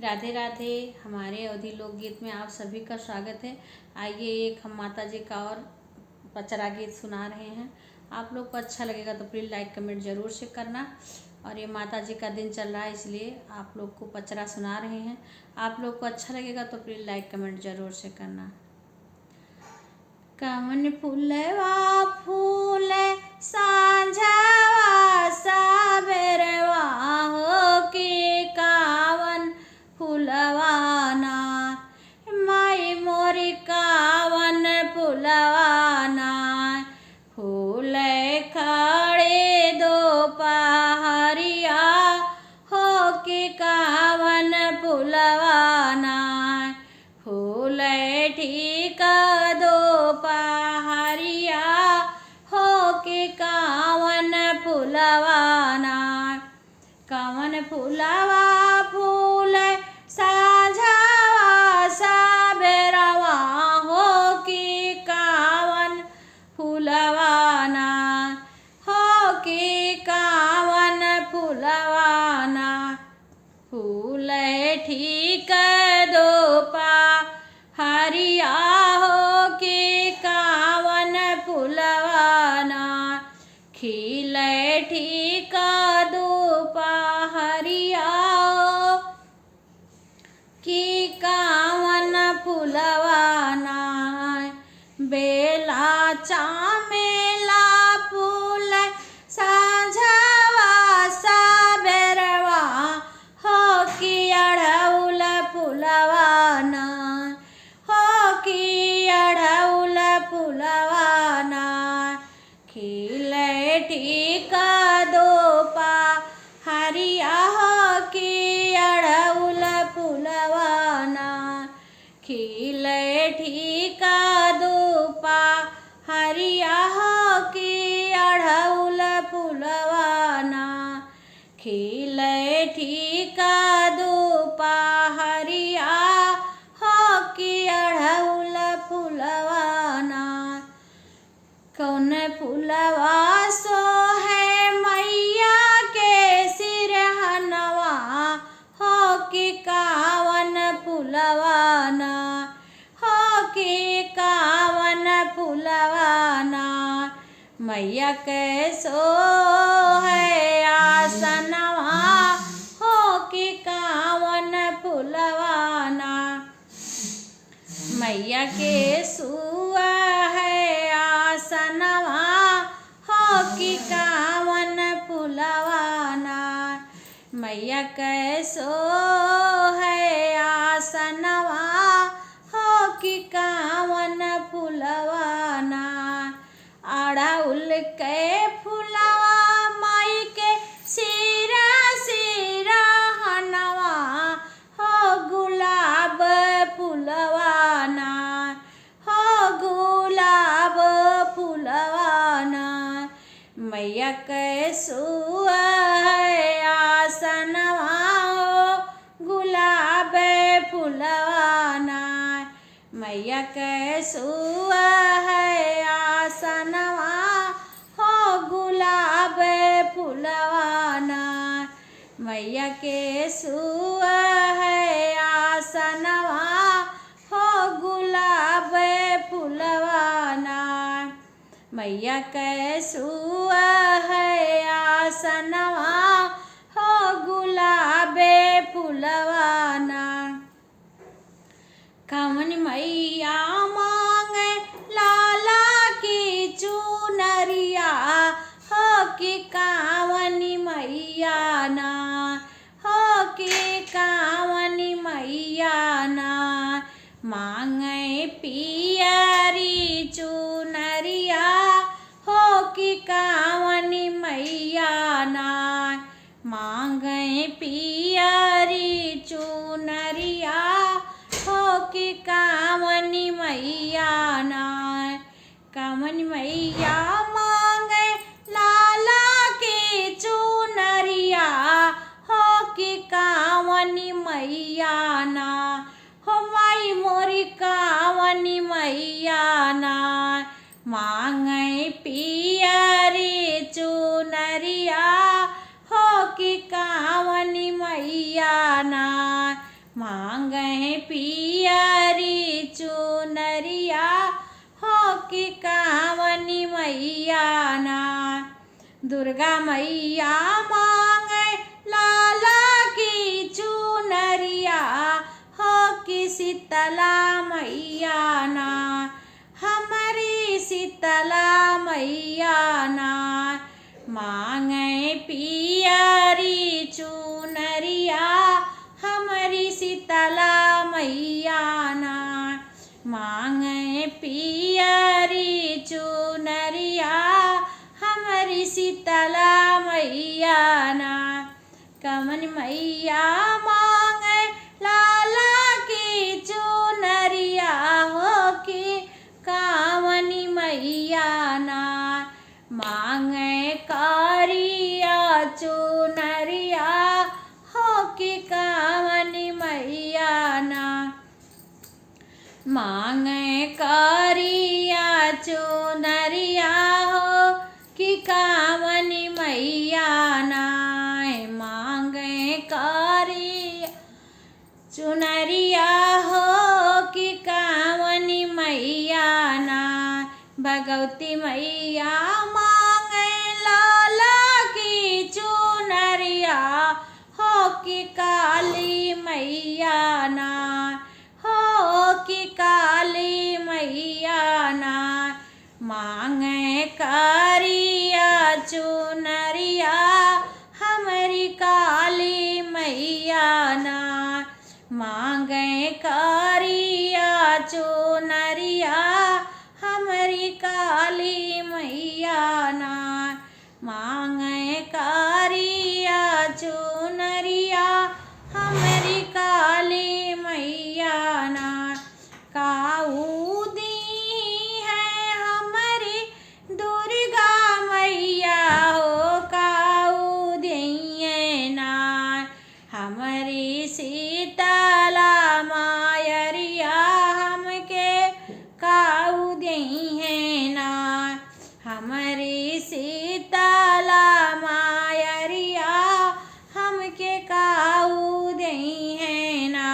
राधे राधे। हमारे अवधी लोकगीत में आप सभी का स्वागत है। आइए एक हम माता जी का और पचरा गीत सुना रहे हैं। आप लोग को अच्छा लगेगा तो प्लीज़ लाइक कमेंट ज़रूर से करना। और ये माता जी का दिन चल रहा है इसलिए आप लोग को पचरा सुना रहे हैं। आप लोग को अच्छा लगेगा तो प्लीज़ लाइक कमेंट ज़रूर से करना। कवन फूलवा फूल साँझवा साबेरवा हो के कावन फूलवा ना माई मोरी कावन फूलवा ना फूल खड़े दो पहरिया हो के कावन फूलवा ना फूल ठीक दो पहरिया हो के कावन फूलवा ना कावन फूलवा फूल साँझवा साबेरवा हो के कावन फूलवा ना हो के कावन फूलवा ना फूल ठीक दो पहरिया हो के कावन फूलवा ना खिल ठीक दो पहरिया की कावन फूलवा ना बेला चामेला फूल साँझवा साबेरवा हो कि अड़हुल फूलवा ना हो कि अड़हुल फूलवा ना खिले ठीक दो पहरिया हो कि अड़हुल फूलवा ना खिले ठीक दो पहरिया हो कि अड़हुल फूलवा ना खिले ठीक दो पहरिया हो कि अड़हुल फूलवा ना कौन फूलवा सो है मैया के सिरहनवा हो कि कावन फूलवा ना हो कि कावन फूलवा ना मैया के सो है आसनवा हो कि कावन फूलवा ना मैया के सुआ है आसनवा हो कि कावन फूलवा ना मैया के सो है आसनवा हो कि कावन फूलवा ना अड़हुल के फूलवा माई के सिरा सिरा हनवा हो गुलाब फूलवा ना हो गुलाब फूलवा ना मैया के सुआ है आसनवा हो गुलाब फूलवा ना मैया के सुआ है आसनवा हो गुलाब फूलवा ना मैया के सुआ है आसनवा हो गुलाब फूलवा ना मैया के सुआ है आसनवा हो गुलाब फूलवा ना कवन मैया मांगे लाला की चुनरिया हो कि कावनी मैया ना हो कि कावनी मैया ना मांगे पियरी चुनरिया हो कि कावनी मैया ना मांगे पियरी चुनरिया हो कि कावनी मैया ना कावनी मैया मांगे लाला की चुनरिया हो कि कावनी मैया ना हो माई मोरी कावनी मैया ना मांगे पियरी चुनरिया हो कि कावनी मैया ना मांगे पियरी चुनरिया हो कि कावनी मैया ना। दुर्गा मैया मांगे लाला की चुनरिया हो कि शीतला मैया ना। हमारी शीतला मैया ना मांगे पियरी चुनरिया हमारी शीतला मैया ना। मांगे पियरी चुनरिया हमारी शीतला मैया ना। कवन मैया मांगे लाला की चुनरिया हो कि कावनी मैया ना। मांगे कारिया चुनरिया हो कि कावनी मैया ना। मांगे कारिया चुनरिया हो कि कावनी मैया ना। मांगे कारिया चुनरिया हो कि कावनी मैया ना। भगवती मैया मांगे लाला की चुनरिया हो कि काली मैया ना। हो कि काली मैया ना। मांगे कारिया चुनरिया हमारी काली मैया ना। मांगे कारिया चुनरिया हमारी काली मैया ना। मांगे कारिया चुनरिया हमारी काली मैया ना। काऊ दी है हमारी दुर्गा मैया हो काऊ दिए ना। हमारी शीतला मायरिया हमके काऊ दिए ना। हमारी शीतला मायरिया हमके काऊ दिए ना।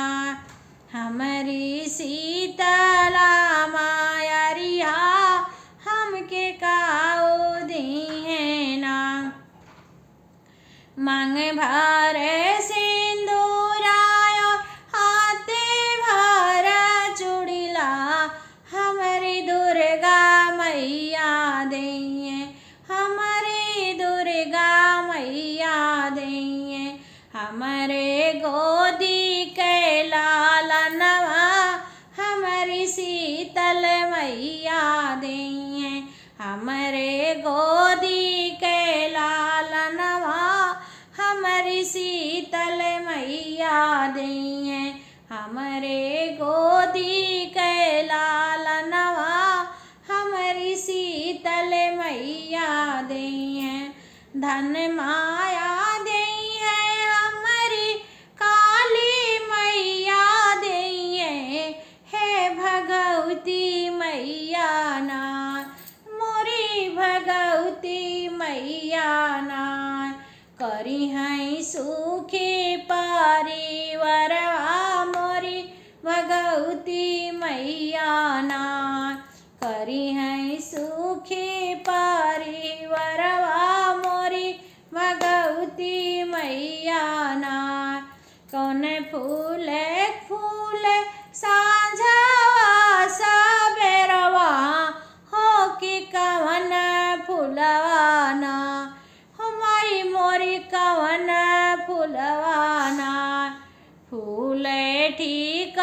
हमारी शीतला मायरिया हमके काऊ दिए ना। मांग भर सिंदूरायो हाथे भर चूड़िला हमारी दुर्गा मैया दिए। हमारी दुर्गा मैया दिए। हमारे गोदी के लालनवा हमारी शीतल मैया दिए। हमारे गोदी के लालनवा हमारी शीतल मैया दिए। हमारे गोदी के लालनवा हमारी शीतल मैया दिए। धन माया दी है हमारी काली मैया दिए। हे भगवती मैया ना मोरी भगवती मैया ना। करी है सुखी परिवारवा मोरी भगवती मैया ना। करी है सुखी परिवारवा मोरी भगवती मैया ना। कौन फूल फूल साझवा सबेरवा हो कि कवन फूलवा ना। हमारी मोरी कवन फूलवा ना। फूल ठीक